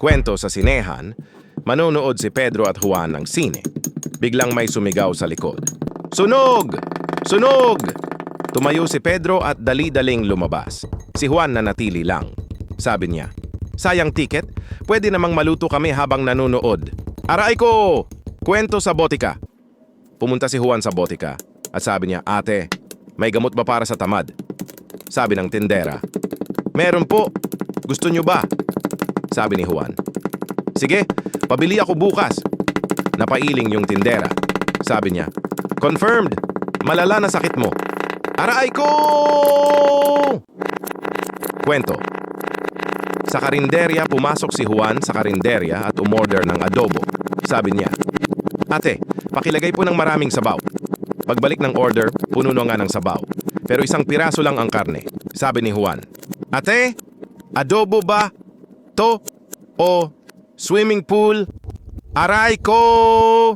Kwento sa sinehan, manonood si Pedro at Juan ng sine. Biglang may sumigaw sa likod. Sunog! Sunog! Tumayo si Pedro at dali-daling lumabas. Si Juan nanatili lang. Sabi niya, sayang tiket, pwede namang maluto kami habang nanonood. Aray ko! Kwento sa botika. Pumunta si Juan sa botika at sabi niya, ate, may gamot ba para sa tamad? Sabi ng tindera, meron po. Gusto niyo ba? Sabi ni Juan. Sige, pabili ako bukas. Napailing yung tindera. Sabi niya, confirmed, malala na sakit mo. Aray ko! Kwento. Sa karinderya, pumasok si Juan sa karinderya at umorder ng adobo. Sabi niya, ate, pakilagay po ng maraming sabaw. Pagbalik ng order, puno na nga ng sabaw. Pero isang piraso lang ang karne. Sabi ni Juan, ate, adobo ba? To o swimming pool? Aray ko!